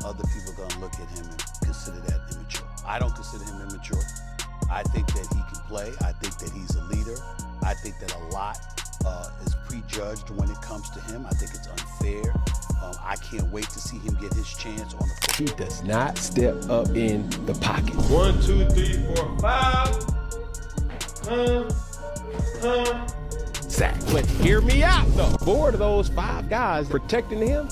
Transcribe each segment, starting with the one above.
other people are gonna look at him and consider that immature. I don't consider him immature. I think that he can play. I think that he's a leader. I think that a lot is prejudged when it comes to him. I think it's unfair. I can't wait to see him get his chance on the field. He does not step up in the pocket. 1, 2, 3, 4, 5. Sack. But hear me out, though. 4 of those 5 guys protecting him,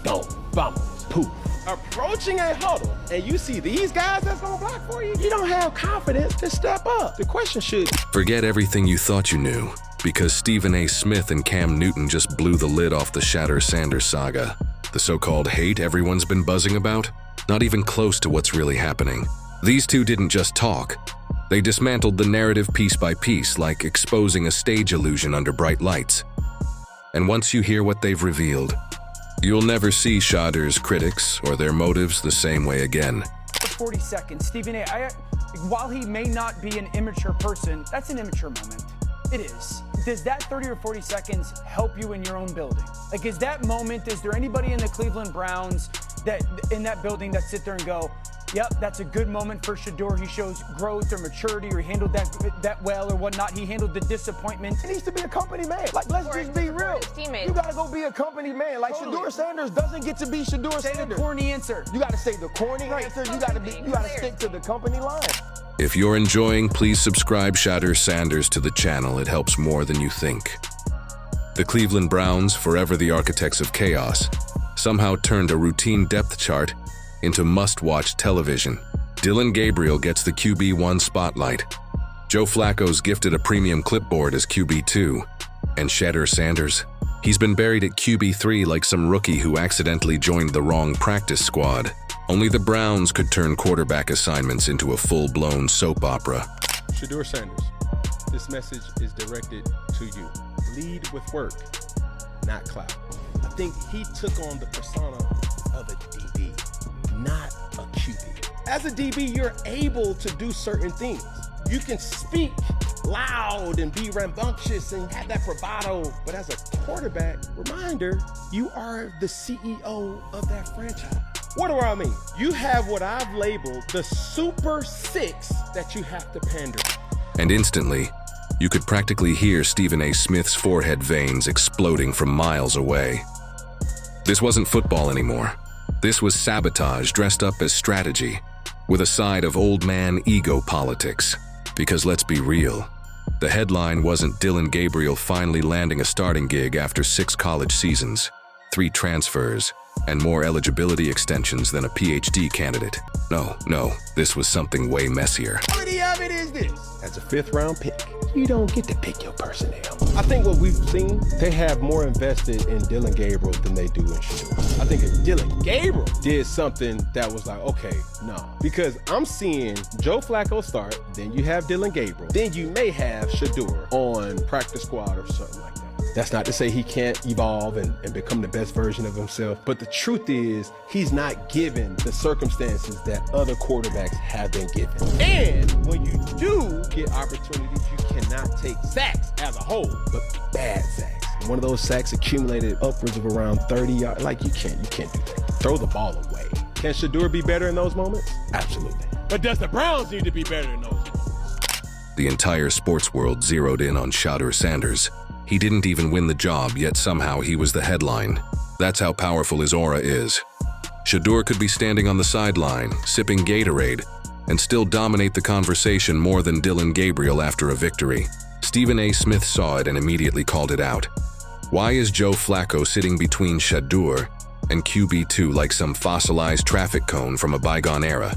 gone, vamos, poof. Approaching a huddle, and you see these guys that's gonna block for you, you don't have confidence to step up. The question should... Forget everything you thought you knew, because Stephen A. Smith and Cam Newton just blew the lid off the Shedeur Sanders saga. The so-called hate everyone's been buzzing about? Not even close to what's really happening. These two didn't just talk. They dismantled the narrative piece by piece, like exposing a stage illusion under bright lights. And once you hear what they've revealed, you'll never see Shedeur's critics or their motives the same way again. 40 seconds. Stephen A., while he may not be an immature person, that's an immature moment. It is. Does that 30 or 40 seconds help you in your own building? Like, is that moment, is there anybody in the Cleveland Browns that in that building that sit there and go, yep, that's a good moment for Shedeur. He shows growth or maturity, or he handled that well or whatnot. He handled the disappointment. He needs to be a company man. Like, let's just be real. You gotta go be a company man. Like, totally. Shedeur Sanders doesn't get to be Shedeur Sanders. Say the corny answer. You gotta say the corny answer. You gotta stick to the company line. If you're enjoying, please subscribe Shedeur Sanders to the channel. It helps more than you think. The Cleveland Browns, forever the architects of chaos, somehow turned a routine depth chart into must-watch television. Dillon Gabriel gets the QB1 spotlight. Joe Flacco's gifted a premium clipboard as QB2. And Shedeur Sanders? He's been buried at QB3 like some rookie who accidentally joined the wrong practice squad. Only the Browns could turn quarterback assignments into a full-blown soap opera. Shedeur Sanders, this message is directed to you. Lead with work, not clout. I think he took on the persona of a DB, not a QB. As a DB, you're able to do certain things. You can speak loud and be rambunctious and have that bravado, but as a quarterback, reminder, you are the CEO of that franchise. What do I mean? You have what I've labeled the Super Six that you have to pander. And instantly, you could practically hear Stephen A. Smith's forehead veins exploding from miles away. This wasn't football anymore. This was sabotage dressed up as strategy, with a side of old man ego politics. Because let's be real, the headline wasn't Dillon Gabriel finally landing a starting gig after 6 college seasons, 3 transfers, and more eligibility extensions than a PhD candidate. No, this was something way messier. The reality of it is this. As a 5th-round pick, you don't get to pick your personnel. I think what we've seen, they have more invested in Dillon Gabriel than they do in Shedeur. I think if Dillon Gabriel did something that was like, okay, no. Because I'm seeing Joe Flacco start, then you have Dillon Gabriel, then you may have Shedeur on practice squad or something like that. That's not to say he can't evolve and become the best version of himself, but the truth is he's not given the circumstances that other quarterbacks have been given. And when you do get opportunities, you cannot take sacks as a whole, but bad sacks. One of those sacks accumulated upwards of around 30 yards. Like, you can't do that. Throw the ball away. Can Shedeur be better in those moments? Absolutely. But does the Browns need to be better in those moments? The entire sports world zeroed in on Shedeur Sanders. He didn't even win the job, yet somehow he was the headline. That's how powerful his aura is. Shedeur could be standing on the sideline, sipping Gatorade, and still dominate the conversation more than Dillon Gabriel after a victory. Stephen A. Smith saw it and immediately called it out. Why is Joe Flacco sitting between Shedeur and QB2 like some fossilized traffic cone from a bygone era?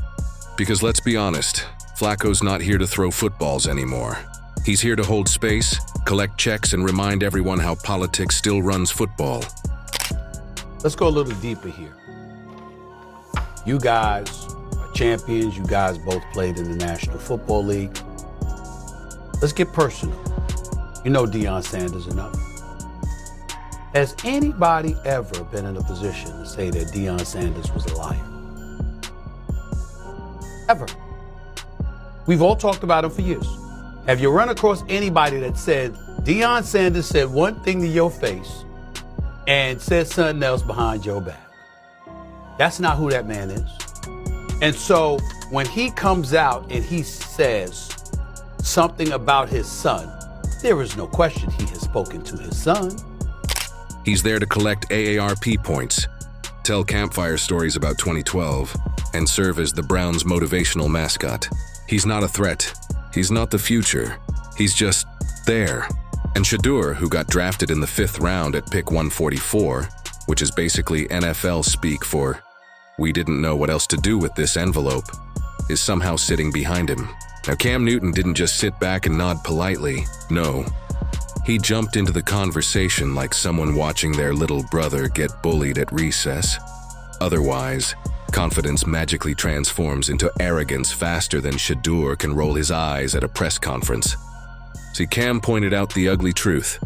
Because let's be honest, Flacco's not here to throw footballs anymore. He's here to hold space, collect checks, and remind everyone how politics still runs football. Let's go a little deeper here. You guys are champions. You guys both played in the National Football League. Let's get personal. You know Deion Sanders enough. Has anybody ever been in a position to say that Deion Sanders was a liar? Ever. We've all talked about him for years. Have you run across anybody that said, Deion Sanders said one thing to your face and said something else behind your back? That's not who that man is. And so when he comes out and he says something about his son, there is no question he has spoken to his son. He's there to collect AARP points, tell campfire stories about 2012, and serve as the Browns' motivational mascot. He's not a threat. He's not the future. He's just there. And Shedeur, who got drafted in the 5th round at pick 144, which is basically NFL speak for "we didn't know what else to do with this envelope," is somehow sitting behind him. Now, Cam Newton didn't just sit back and nod politely. No. He jumped into the conversation like someone watching their little brother get bullied at recess. Otherwise, confidence magically transforms into arrogance faster than Shedeur can roll his eyes at a press conference. See, Cam pointed out the ugly truth.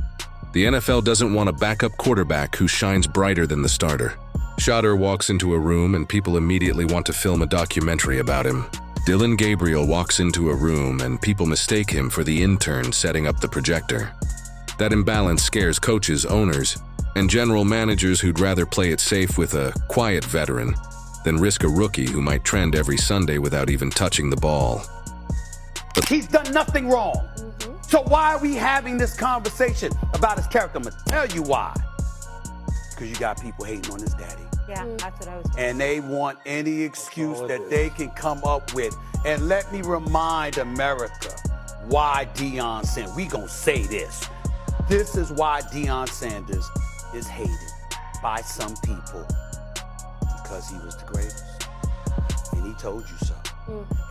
The NFL doesn't want a backup quarterback who shines brighter than the starter. Shedeur walks into a room and people immediately want to film a documentary about him. Dillon Gabriel walks into a room and people mistake him for the intern setting up the projector. That imbalance scares coaches, owners, and general managers who'd rather play it safe with a quiet veteran than risk a rookie who might trend every Sunday without even touching the ball. He's done nothing wrong. So why are we having this conversation about his character? I'm gonna tell you why. Because you got people hating on his daddy. Yeah, that's what I was. And they want any excuse that they can come up with. And let me remind America why Deion Sanders, we gonna say this. This is why Deion Sanders is hated by some people. Because he was the greatest. And he told you so.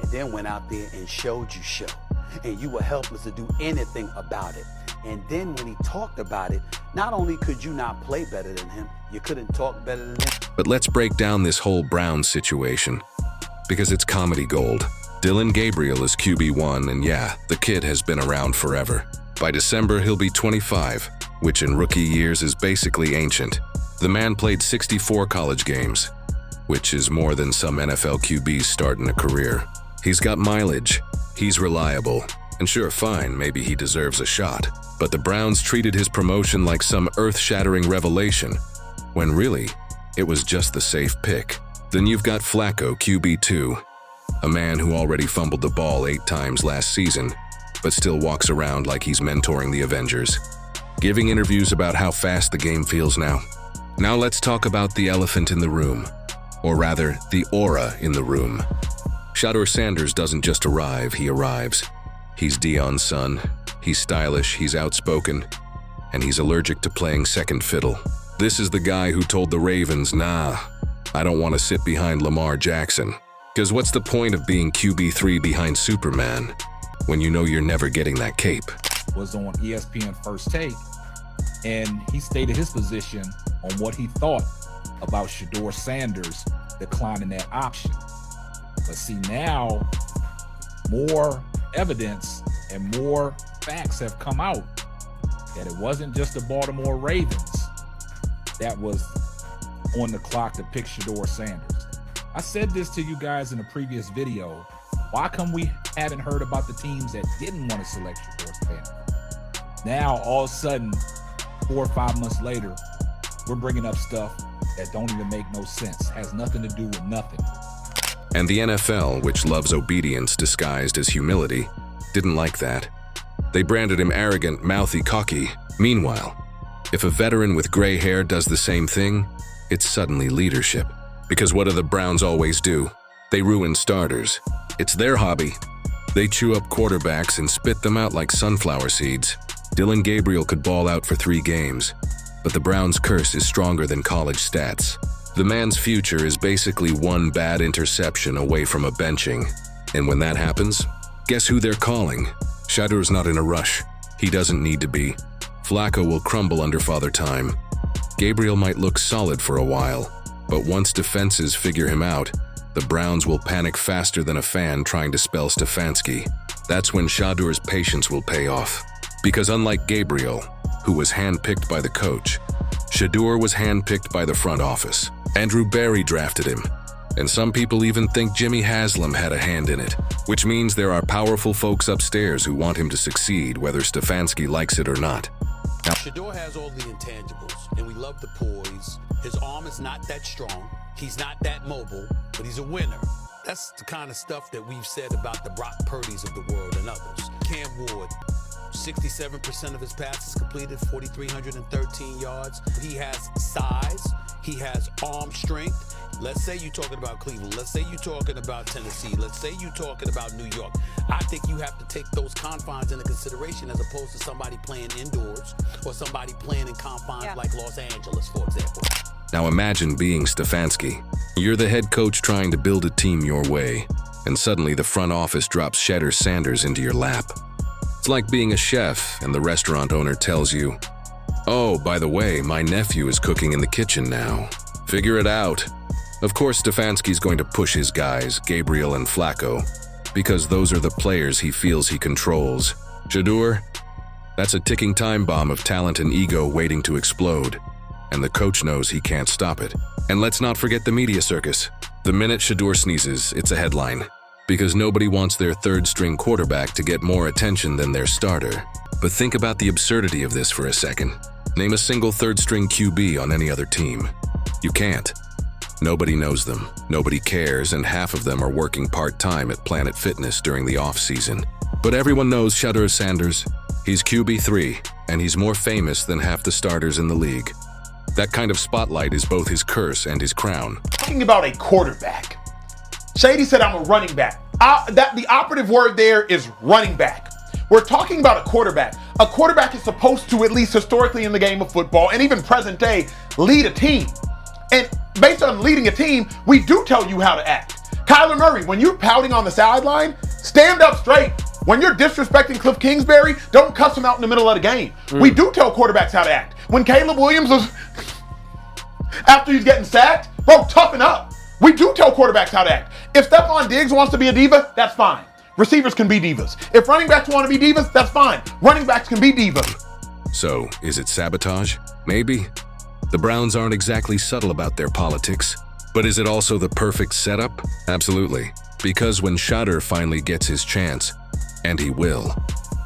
And then went out there and showed you show. And you were helpless to do anything about it. And then when he talked about it, not only could you not play better than him, you couldn't talk better than him. But let's break down this whole Browns situation, because it's comedy gold. Dillon Gabriel is QB1, and yeah, the kid has been around forever. By December, he'll be 25, which in rookie years is basically ancient. The man played 64 college games, which is more than some NFL QBs start in a career. He's got mileage, he's reliable, and sure, fine, maybe he deserves a shot. But the Browns treated his promotion like some earth-shattering revelation, when really, it was just the safe pick. Then you've got Flacco, QB2, a man who already fumbled the ball 8 times last season, but still walks around like he's mentoring the Avengers, giving interviews about how fast the game feels now. Now let's talk about the elephant in the room, or rather, the aura in the room. Shedeur Sanders doesn't just arrive, he arrives. He's Deion's son, he's stylish, he's outspoken, and he's allergic to playing second fiddle. This is the guy who told the Ravens, nah, I don't want to sit behind Lamar Jackson. Because what's the point of being QB3 behind Superman when you know you're never getting that cape? Was on ESPN First Take, and he stated his position on what he thought about Shedeur Sanders declining that option. But see, now more evidence and more facts have come out that it wasn't just the Baltimore Ravens that was on the clock to pick Shedeur Sanders. I said this to you guys in a previous video. Why come we haven't heard about the teams that didn't want to select Shedeur Sanders? Now, all of a sudden, 4 or 5 months later, we're bringing up stuff that don't even make no sense, has nothing to do with nothing. And the NFL, which loves obedience disguised as humility, didn't like that. They branded him arrogant, mouthy, cocky. Meanwhile, if a veteran with gray hair does the same thing, it's suddenly leadership. Because what do the Browns always do? They ruin starters. It's their hobby. They chew up quarterbacks and spit them out like sunflower seeds. Dillon Gabriel could ball out for 3 games, but the Browns' curse is stronger than college stats. The man's future is basically 1 bad interception away from a benching. And when that happens, guess who they're calling? Shedeur's not in a rush. He doesn't need to be. Flacco will crumble under Father Time. Gabriel might look solid for a while, but once defenses figure him out, the Browns will panic faster than a fan trying to spell Stefanski. That's when Shedeur's patience will pay off. Because unlike Gabriel, who was handpicked by the coach, Shedeur was handpicked by the front office. Andrew Berry drafted him, and some people even think Jimmy Haslam had a hand in it, which means there are powerful folks upstairs who want him to succeed whether Stefanski likes it or not. Shedeur has all the intangibles, and we love the poise. His arm is not that strong. He's not that mobile, but he's a winner. That's the kind of stuff that we've said about the Brock Purdy's of the world and others. Cam Ward, 67% of his passes completed, 4,313 yards. He has size. He has arm strength. Let's say you're talking about Cleveland. Let's say you're talking about Tennessee. Let's say you're talking about New York. I think you have to take those confines into consideration as opposed to somebody playing indoors or somebody playing in confines like Los Angeles, for example. Now imagine being Stefanski. You're the head coach trying to build a team your way, and suddenly the front office drops Shedeur Sanders into your lap. It's like being a chef and the restaurant owner tells you, "Oh, by the way, my nephew is cooking in the kitchen now. Figure it out." Of course, Stefanski's going to push his guys, Gabriel and Flacco, because those are the players he feels he controls. Shedeur, that's a ticking time bomb of talent and ego waiting to explode, and the coach knows he can't stop it. And let's not forget the media circus. The minute Shedeur sneezes, it's a headline, because nobody wants their third-string quarterback to get more attention than their starter. But think about the absurdity of this for a second. Name a single third-string QB on any other team. You can't. Nobody knows them, nobody cares, and half of them are working part-time at Planet Fitness during the off-season. But everyone knows Shedeur Sanders. He's QB3, and he's more famous than half the starters in the league. That kind of spotlight is both his curse and his crown. Talking about a quarterback. Shady said I'm a running back. The operative word there is running back. We're talking about a quarterback. A quarterback is supposed to, at least historically in the game of football, and even present day, lead a team. And based on leading a team, we do tell you how to act. Kyler Murray, when you're pouting on the sideline, stand up straight. When you're disrespecting Cliff Kingsbury, don't cuss him out in the middle of the game. We do tell quarterbacks how to act. When Caleb Williams was, after he's getting sacked, bro, toughen up. We do tell quarterbacks how to act. If Stephon Diggs wants to be a diva, that's fine. Receivers can be divas. If running backs want to be divas, that's fine. Running backs can be divas. So, is it sabotage? Maybe. The Browns aren't exactly subtle about their politics. But is it also the perfect setup? Absolutely. Because when Shedeur finally gets his chance, and he will,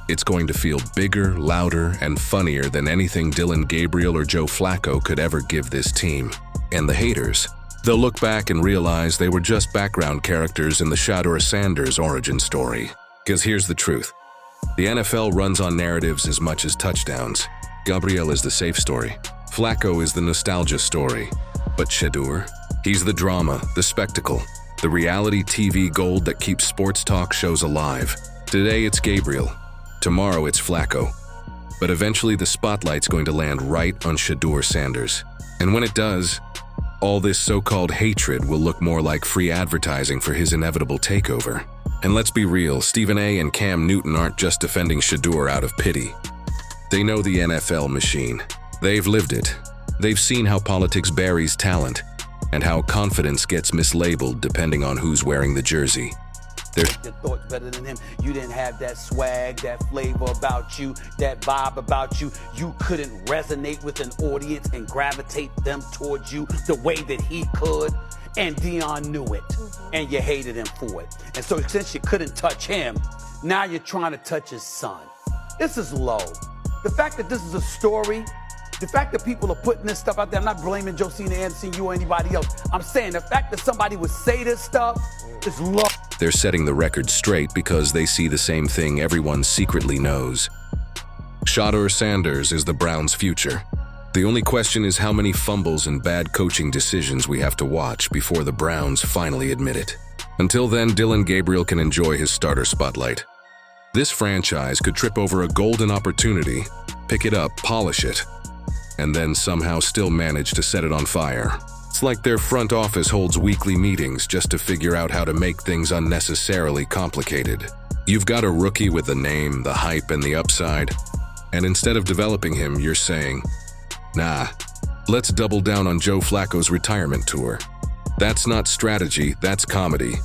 it's going to feel bigger, louder, and funnier than anything Dillon Gabriel or Joe Flacco could ever give this team. And the haters, they'll look back and realize they were just background characters in the Shedeur Sanders origin story. Because here's the truth. The NFL runs on narratives as much as touchdowns. Gabriel is the safe story. Flacco is the nostalgia story. But Shedeur? He's the drama, the spectacle, the reality TV gold that keeps sports talk shows alive. Today it's Gabriel. Tomorrow it's Flacco. But eventually the spotlight's going to land right on Shedeur Sanders. And when it does, all this so-called hatred will look more like free advertising for his inevitable takeover. And let's be real, Stephen A. and Cam Newton aren't just defending Shedeur out of pity. They know the NFL machine. They've lived it. They've seen how politics buries talent, and how confidence gets mislabeled depending on who's wearing the jersey. Your thoughts better than him. You didn't have that swag, that flavor about you, that vibe about you. You couldn't resonate with an audience and gravitate them towards you the way that he could. And Dion knew it, and you hated him for it. And so since you couldn't touch him, now you're trying to touch his son. This is low. The fact that this is a story, the fact that people are putting this stuff out there, I'm not blaming Josina Anderson, you or anybody else. I'm saying the fact that somebody would say this stuff is low. They're setting the record straight because they see the same thing everyone secretly knows. Shedeur Sanders is the Browns' future. The only question is how many fumbles and bad coaching decisions we have to watch before the Browns finally admit it. Until then, Dillon Gabriel can enjoy his starter spotlight. This franchise could trip over a golden opportunity, pick it up, polish it, and then somehow still manage to set it on fire. It's like their front office holds weekly meetings just to figure out how to make things unnecessarily complicated. You've got a rookie with the name, the hype, and the upside, and instead of developing him, you're saying, nah, let's double down on Joe Flacco's retirement tour. That's not strategy, that's comedy.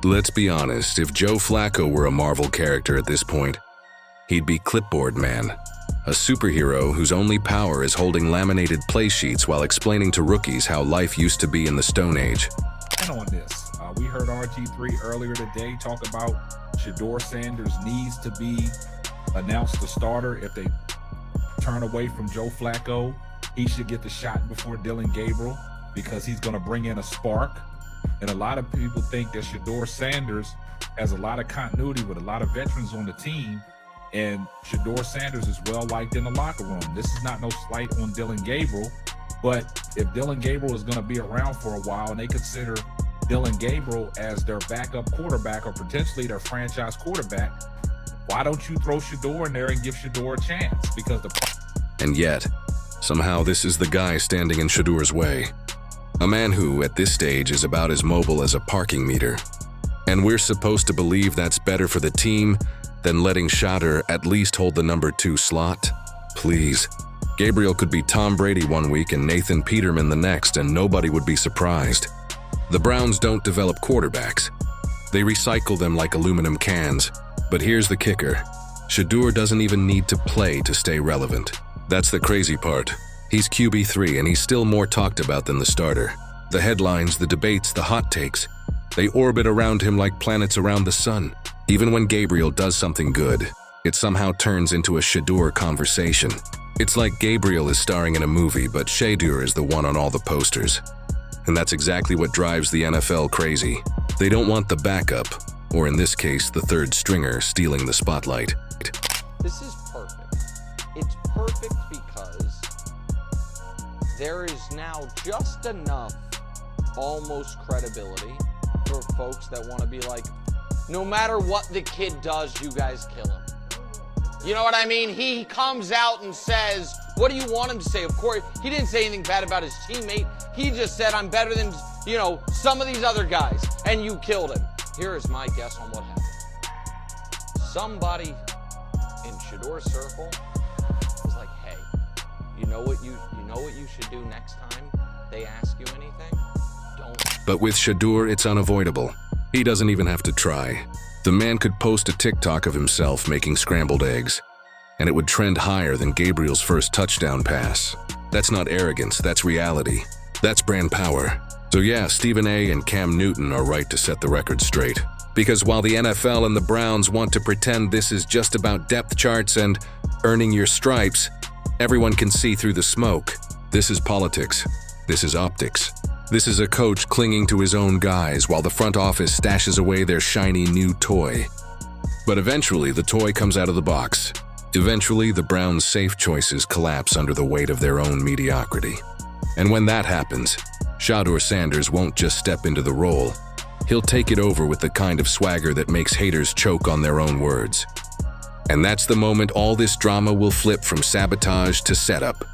Let's be honest, if Joe Flacco were a Marvel character at this point, he'd be Clipboard Man, a superhero whose only power is holding laminated play sheets while explaining to rookies how life used to be in the Stone Age. And on this, we heard RG3 earlier today talk about Shedeur Sanders needs to be announced the starter if they turn away from Joe Flacco. He should get the shot before Dylan Gabriel because he's going to bring in a spark. And a lot of people think that Shedeur Sanders has a lot of continuity with a lot of veterans on the team. And Shedeur Sanders is well liked in the locker room. This is not no slight on Dylan Gabriel, but if Dylan Gabriel is going to be around for a while and they consider Dylan Gabriel as their backup quarterback or potentially their franchise quarterback, why don't you throw Shedeur in there and give Shedeur a chance? Because And yet, somehow this is the guy standing in Shedeur's way. A man who, at this stage, is about as mobile as a parking meter. And we're supposed to believe that's better for the team than letting Shedeur at least hold the number 2 slot? Please. Gabriel could be Tom Brady one week and Nathan Peterman the next, and nobody would be surprised. The Browns don't develop quarterbacks. They recycle them like aluminum cans. But here's the kicker. Shedeur doesn't even need to play to stay relevant. That's the crazy part. He's QB3 and he's still more talked about than the starter. The headlines, the debates, the hot takes, they orbit around him like planets around the sun. Even when Gabriel does something good, it somehow turns into a Shedeur conversation. It's like Gabriel is starring in a movie, but Shedeur is the one on all the posters. And that's exactly what drives the NFL crazy. They don't want the backup, or in this case, the third stringer, stealing the spotlight. This is perfect. It's perfect because there is now just enough almost credibility for folks that want to be like, no matter what the kid does, you guys kill him. You know what I mean? He comes out and says, what do you want him to say? Of course, he didn't say anything bad about his teammate. He just said, I'm better than, some of these other guys, and you killed him. Here is my guess on what happened. Somebody in Shedeur's circle was like, hey, you know what you should do next time they ask you anything? Don't. But with Shedeur, it's unavoidable. He doesn't even have to try. The man could post a TikTok of himself making scrambled eggs, and it would trend higher than Gabriel's first touchdown pass. That's not arrogance, that's reality. That's brand power. So yeah, Stephen A. and Cam Newton are right to set the record straight. Because while the NFL and the Browns want to pretend this is just about depth charts and earning your stripes, everyone can see through the smoke. This is politics. This is optics. This is a coach clinging to his own guys while the front office stashes away their shiny new toy. But eventually, the toy comes out of the box. Eventually, the Browns' safe choices collapse under the weight of their own mediocrity. And when that happens, Shedeur Sanders won't just step into the role. He'll take it over with the kind of swagger that makes haters choke on their own words. And that's the moment all this drama will flip from sabotage to setup.